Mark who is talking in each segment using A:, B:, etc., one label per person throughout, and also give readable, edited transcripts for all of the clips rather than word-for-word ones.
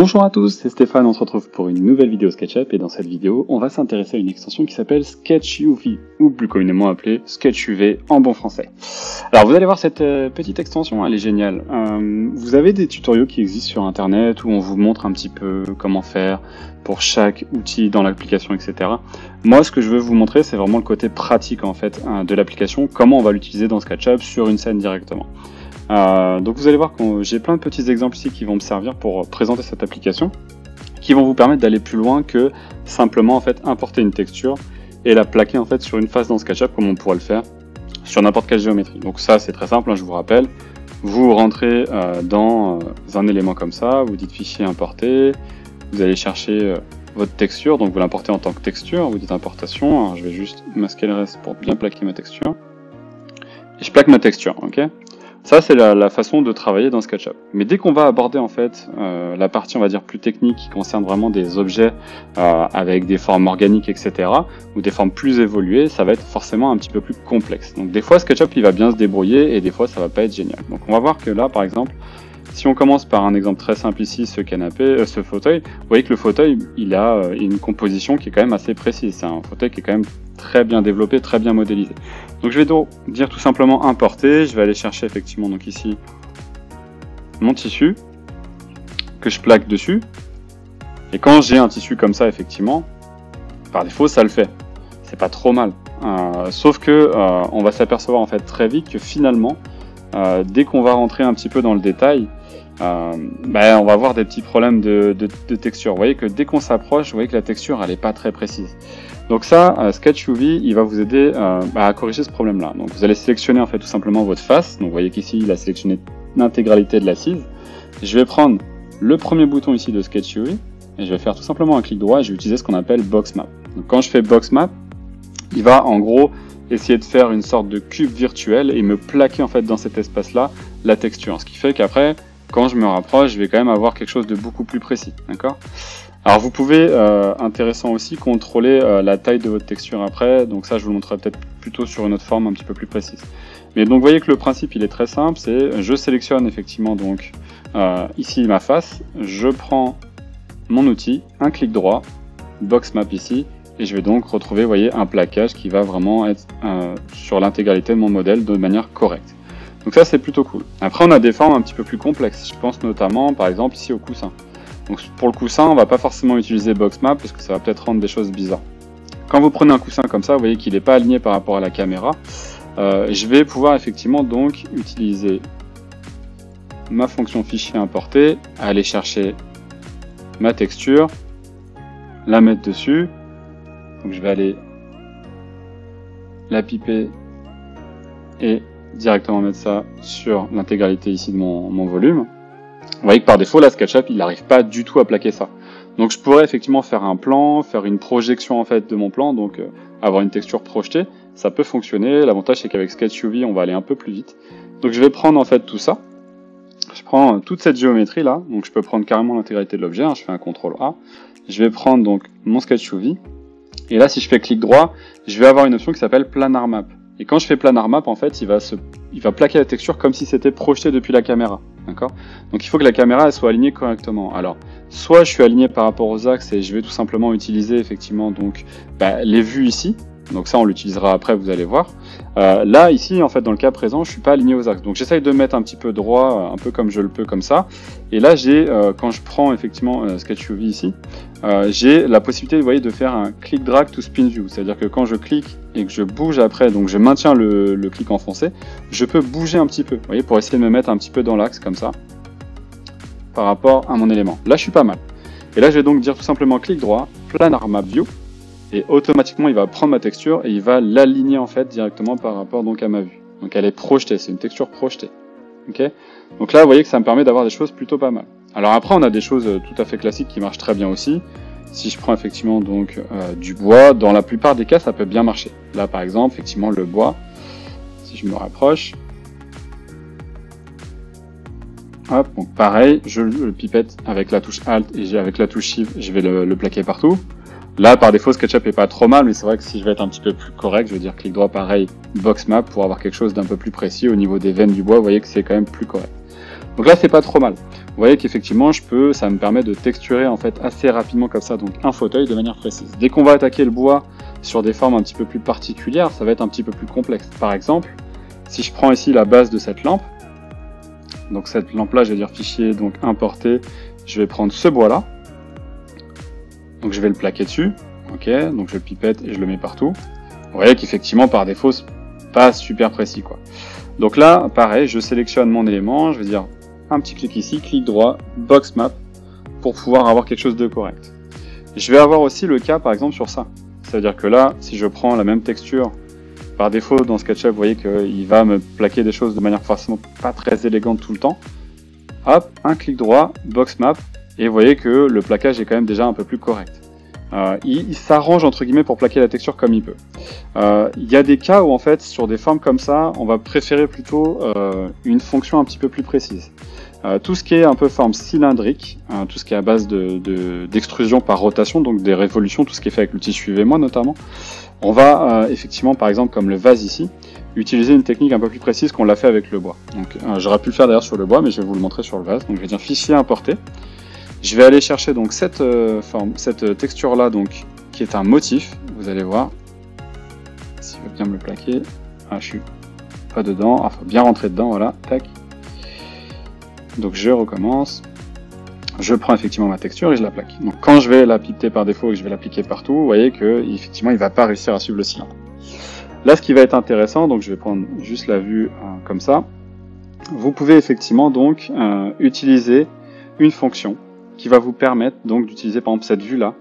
A: Bonjour à tous, c'est Stéphane, on se retrouve pour une nouvelle vidéo SketchUp et dans cette vidéo, on va s'intéresser à une extension qui s'appelle SketchUV ou plus communément appelée SketchUV en bon français. Alors vous allez voir cette petite extension, elle est géniale. Vous avez des tutoriaux qui existent sur internet où on vous montre un petit peu comment faire pour chaque outil dans l'application, etc. Moi, ce que je veux vous montrer, c'est vraiment le côté pratique en fait de l'application, comment on va l'utiliser dans SketchUp sur une scène directement. Donc vous allez voir que j'ai plein de petits exemples ici qui vont me servir pour présenter cette application, qui vont vous permettre d'aller plus loin que simplement en fait importer une texture et la plaquer en fait sur une face dans SketchUp comme on pourrait le faire sur n'importe quelle géométrie. Donc ça c'est très simple, hein, je vous rappelle, vous rentrez dans un élément comme ça, vous dites fichier importer, vous allez chercher votre texture, donc vous l'importez en tant que texture, vous dites importation, alors je vais juste masquer le reste pour bien plaquer ma texture, et je plaque ma texture, ok. Ça, c'est la façon de travailler dans SketchUp. Mais dès qu'on va aborder en fait la partie, on va dire, plus technique qui concerne vraiment des objets avec des formes organiques, etc., ou des formes plus évoluées, ça va être forcément un petit peu plus complexe. Donc des fois, SketchUp, il va bien se débrouiller et des fois, ça va pas être génial. Donc on va voir que là, par exemple, si on commence par un exemple très simple ici, ce canapé, ce fauteuil, vous voyez que le fauteuil, il a une composition qui est quand même assez précise. C'est un fauteuil qui est quand même très bien développé, très bien modélisé. Donc je vais donc dire tout simplement importer, je vais aller chercher effectivement donc ici mon tissu que je plaque dessus. Et quand j'ai un tissu comme ça effectivement, par défaut ça le fait. C'est pas trop mal. Sauf que on va s'apercevoir en fait très vite que finalement, dès qu'on va rentrer un petit peu dans le détail, on va avoir des petits problèmes de texture. Vous voyez que dès qu'on s'approche, vous voyez que la texture elle est pas très précise. Donc ça, SketchUV, il va vous aider à corriger ce problème-là. Donc vous allez sélectionner en fait tout simplement votre face. Donc vous voyez qu'ici il a sélectionné l'intégralité de l'assise. Je vais prendre le premier bouton ici de SketchUV et je vais faire tout simplement un clic droit et je vais utiliser ce qu'on appelle Box Map. Donc quand je fais Box Map, il va en gros essayer de faire une sorte de cube virtuel et me plaquer en fait dans cet espace-là la texture. Ce qui fait qu'après, quand je me rapproche, je vais quand même avoir quelque chose de beaucoup plus précis, d'accord ? Alors vous pouvez, intéressant aussi, contrôler la taille de votre texture après, donc ça je vous le montrerai peut-être plutôt sur une autre forme un petit peu plus précise. Mais donc vous voyez que le principe il est très simple, c'est je sélectionne effectivement donc ici ma face, je prends mon outil, un clic droit, Box Map ici, et je vais donc retrouver, vous voyez, un plaquage qui va vraiment être sur l'intégralité de mon modèle de manière correcte. Donc ça c'est plutôt cool. Après on a des formes un petit peu plus complexes, je pense notamment par exemple ici au coussin. Donc pour le coussin, on va pas forcément utiliser Box Map parce que ça va peut-être rendre des choses bizarres. Quand vous prenez un coussin comme ça, vous voyez qu'il n'est pas aligné par rapport à la caméra. Je vais pouvoir effectivement donc utiliser ma fonction fichier importer, aller chercher ma texture, la mettre dessus. Donc je vais aller la piper et directement mettre ça sur l'intégralité ici de mon volume. Vous voyez que par défaut, la SketchUp, il n'arrive pas du tout à plaquer ça. Donc je pourrais effectivement faire un plan, faire une projection en fait de mon plan, donc avoir une texture projetée, ça peut fonctionner. L'avantage c'est qu'avec SketchUV, on va aller un peu plus vite. Donc je vais prendre en fait tout ça. Je prends toute cette géométrie là, donc je peux prendre carrément l'intégralité de l'objet, hein, je fais un CTRL A. Je vais prendre donc mon SketchUV, et là si je fais clic droit, je vais avoir une option qui s'appelle Planar Map. Et quand je fais Planar Map, en fait, il va plaquer la texture comme si c'était projeté depuis la caméra. D'accord ? Donc il faut que la caméra elle soit alignée correctement. Alors, soit je suis aligné par rapport aux axes et je vais tout simplement utiliser effectivement donc les vues ici. Donc ça on l'utilisera après, vous allez voir. Là ici en fait dans le cas présent, je suis pas aligné aux axes. Donc j'essaye de mettre un petit peu droit, un peu comme je le peux comme ça. Et là j'ai quand je prends effectivement SketchUV ici, j'ai la possibilité, vous voyez, de faire un click drag to spin view. C'est-à-dire que quand je clique et que je bouge après, donc je maintiens le clic enfoncé, je peux bouger un petit peu, vous voyez, pour essayer de me mettre un petit peu dans l'axe comme ça, par rapport à mon élément. Là je suis pas mal. Et là je vais donc dire tout simplement clic droit, Planar Map View. Et automatiquement, il va prendre ma texture et il va l'aligner en fait directement par rapport donc à ma vue. Donc elle est projetée, c'est une texture projetée. Ok ? Donc là, vous voyez que ça me permet d'avoir des choses plutôt pas mal. Alors après, on a des choses tout à fait classiques qui marchent très bien aussi. Si je prends effectivement donc du bois, dans la plupart des cas, ça peut bien marcher. Là, par exemple, effectivement, le bois, si je me rapproche, hop, donc pareil, je le pipette avec la touche Alt et avec la touche Shift, je vais le plaquer partout. Là, par défaut, SketchUp est pas trop mal, mais c'est vrai que si je vais être un petit peu plus correct, je vais dire clic droit pareil, Box Map, pour avoir quelque chose d'un peu plus précis au niveau des veines du bois, vous voyez que c'est quand même plus correct. Donc là, c'est pas trop mal. vous voyez qu'effectivement ça me permet de texturer en fait assez rapidement comme ça, donc un fauteuil de manière précise. Dès qu'on va attaquer le bois sur des formes un petit peu plus particulières, ça va être un petit peu plus complexe. Par exemple, si je prends ici la base de cette lampe, donc cette lampe là, je vais dire fichier, donc importer, je vais prendre ce bois là, donc je vais le plaquer dessus, ok, donc je le pipette et je le mets partout. Vous voyez qu'effectivement par défaut c'est pas super précis quoi. Donc là pareil, je sélectionne mon élément, je vais dire un petit clic ici, clic droit, box map, pour pouvoir avoir quelque chose de correct. Je vais avoir aussi le cas par exemple sur ça. Ça veut dire que là, si je prends la même texture, par défaut dans SketchUp, vous voyez qu'il va me plaquer des choses de manière forcément pas très élégante tout le temps. Hop, un clic droit, box map, et vous voyez que le plaquage est quand même déjà un peu plus correct. Il s'arrange entre guillemets pour plaquer la texture comme il peut. Il y a des cas où en fait sur des formes comme ça, on va préférer plutôt une fonction un petit peu plus précise. Tout ce qui est un peu forme cylindrique, tout ce qui est à base d'extrusion par rotation, donc des révolutions, tout ce qui est fait avec l'outil Suivez-moi notamment, on va effectivement par exemple comme le vase ici, utiliser une technique un peu plus précise qu'on l'a fait avec le bois. Donc j'aurais pu le faire d'ailleurs sur le bois, mais je vais vous le montrer sur le vase. Donc je vais dire fichier importer. Je vais aller chercher donc cette texture là, donc qui est un motif. Vous allez voir, s'il veut bien me le plaquer. Ah, je suis pas dedans. Ah, faut bien rentrer dedans. Voilà, tac. Donc je recommence. Je prends effectivement ma texture et je la plaque. Donc quand je vais la pipeter par défaut et que je vais l'appliquer partout, vous voyez que effectivement il va pas réussir à suivre le cylindre. Là, ce qui va être intéressant, donc je vais prendre juste la vue comme ça. Vous pouvez effectivement donc utiliser une fonction qui va vous permettre donc d'utiliser par exemple cette vue là,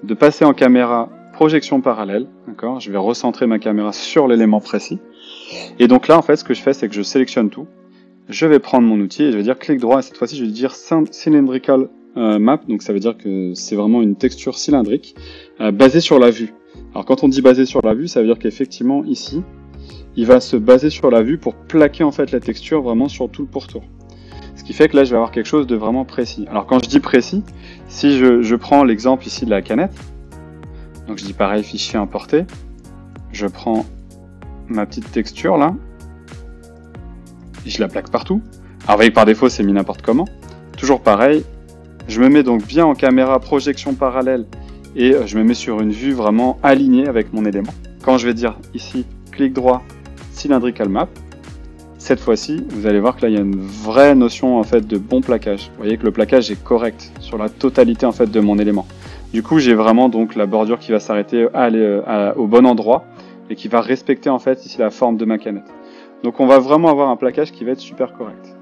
A: de passer en caméra projection parallèle, d'accord. Je vais recentrer ma caméra sur l'élément précis. Et donc là en fait ce que je fais c'est que je sélectionne tout. Je vais prendre mon outil et je vais dire clic droit et cette fois-ci je vais dire cylindrical map, donc ça veut dire que c'est vraiment une texture cylindrique basée sur la vue. Alors quand on dit basée sur la vue, ça veut dire qu'effectivement ici, il va se baser sur la vue pour plaquer en fait la texture vraiment sur tout le pourtour. Ce qui fait que là je vais avoir quelque chose de vraiment précis. Alors quand je dis précis, si je prends l'exemple ici de la canette, donc je dis pareil, fichier importer, je prends ma petite texture là, et je la plaque partout. Alors vous voyez par défaut c'est mis n'importe comment. Toujours pareil, je me mets donc bien en caméra projection parallèle et je me mets sur une vue vraiment alignée avec mon élément. Quand je vais dire ici, clic droit, cylindrical map, cette fois-ci, vous allez voir que là il y a une vraie notion en fait de bon plaquage. Vous voyez que le plaquage est correct sur la totalité en fait de mon élément. Du coup, j'ai vraiment donc la bordure qui va s'arrêter au bon endroit et qui va respecter en fait ici la forme de ma canette. Donc on va vraiment avoir un plaquage qui va être super correct.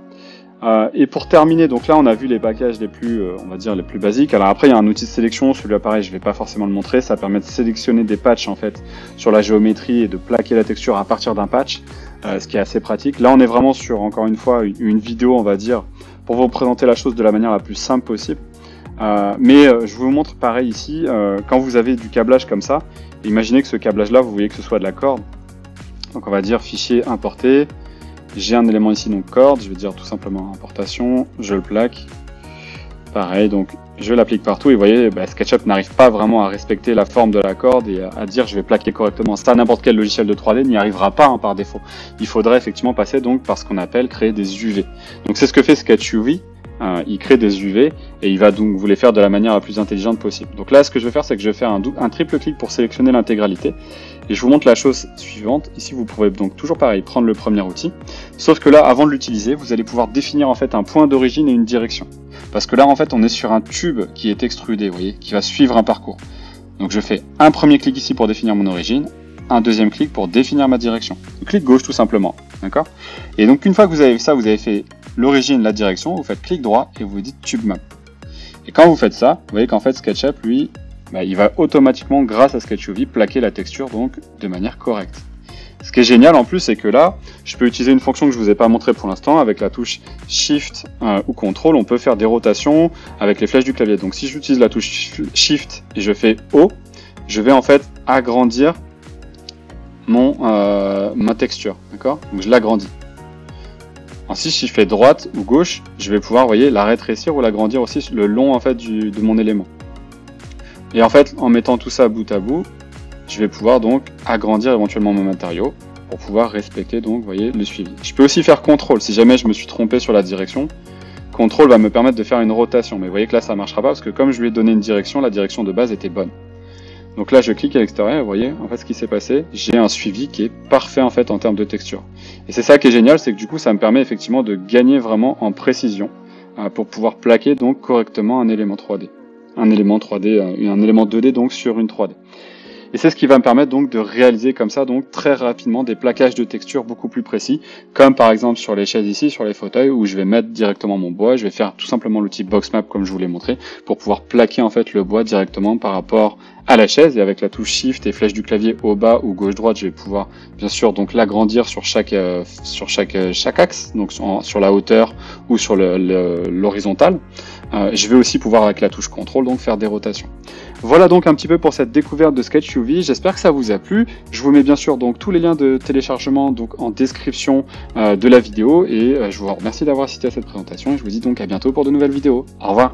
A: Et pour terminer, donc là on a vu les plaquages les plus, on va dire les plus basiques. Alors après il y a un outil de sélection, celui-là pareil je vais pas forcément le montrer, ça permet de sélectionner des patchs en fait sur la géométrie et de plaquer la texture à partir d'un patch, ce qui est assez pratique. Là on est vraiment sur encore une fois une vidéo on va dire pour vous présenter la chose de la manière la plus simple possible. Mais je vous montre pareil ici, quand vous avez du câblage comme ça, imaginez que ce câblage là vous voyez que ce soit de la corde. Donc on va dire fichier importer. J'ai un élément ici, donc corde, je vais dire tout simplement importation, je le plaque. Pareil, donc je l'applique partout et vous voyez, SketchUp n'arrive pas vraiment à respecter la forme de la corde et à dire je vais plaquer correctement. Ça, n'importe quel logiciel de 3D n'y arrivera pas par défaut. Il faudrait effectivement passer donc par ce qu'on appelle créer des UV. Donc c'est ce que fait SketchUV. Il crée des UV et il va donc vous les faire de la manière la plus intelligente possible. Donc là ce que je vais faire c'est que je vais faire un triple clic pour sélectionner l'intégralité et je vous montre la chose suivante. Ici vous pouvez donc toujours pareil prendre le premier outil, sauf que là avant de l'utiliser vous allez pouvoir définir en fait un point d'origine et une direction, parce que là en fait on est sur un tube qui est extrudé, vous voyez, qui va suivre un parcours. Donc je fais un premier clic ici pour définir mon origine, un deuxième clic pour définir ma direction, clic gauche tout simplement, d'accord. Et donc une fois que vous avez ça, vous avez fait l'origine, la direction, vous faites clic droit et vous dites tube map. Et quand vous faites ça, vous voyez qu'en fait SketchUp, lui, il va automatiquement, grâce à SketchUV, plaquer la texture donc de manière correcte. Ce qui est génial en plus, c'est que là, je peux utiliser une fonction que je vous ai pas montré pour l'instant, avec la touche Shift ou Control, on peut faire des rotations avec les flèches du clavier. Donc si j'utilise la touche Shift et je fais O, je vais en fait agrandir ma texture, d'accord. Donc je l'agrandis. Ensuite, si je fais droite ou gauche, je vais pouvoir, vous voyez, la rétrécir ou l'agrandir aussi le long en fait de mon élément. Et en fait, en mettant tout ça bout à bout, je vais pouvoir donc agrandir éventuellement mon matériau pour pouvoir respecter donc, vous voyez, le suivi. Je peux aussi faire CTRL si jamais je me suis trompé sur la direction. CTRL va me permettre de faire une rotation, mais vous voyez que là ça marchera pas parce que comme je lui ai donné une direction, la direction de base était bonne. Donc là je clique à l'extérieur, vous voyez en fait ce qui s'est passé, j'ai un suivi qui est parfait en fait en termes de texture. Et c'est ça qui est génial, c'est que du coup ça me permet effectivement de gagner vraiment en précision pour pouvoir plaquer donc correctement un élément 3D. Un élément 3D, un élément 2D donc sur une 3D. Et c'est ce qui va me permettre donc de réaliser comme ça donc très rapidement des plaquages de textures beaucoup plus précis, comme par exemple sur les chaises ici, sur les fauteuils, où je vais mettre directement mon bois, je vais faire tout simplement l'outil Boxmap comme je vous l'ai montré, pour pouvoir plaquer en fait le bois directement par rapport à la chaise, et avec la touche Shift et flèche du clavier au bas ou gauche-droite, je vais pouvoir bien sûr donc l'agrandir sur chaque axe, donc sur la hauteur ou sur l'horizontale. Je vais aussi pouvoir avec la touche CTRL donc faire des rotations. Voilà donc un petit peu pour cette découverte de Sketch UV, j'espère que ça vous a plu. Je vous mets bien sûr donc tous les liens de téléchargement donc en description de la vidéo, et je vous remercie d'avoir assisté à cette présentation et je vous dis donc à bientôt pour de nouvelles vidéos. Au revoir.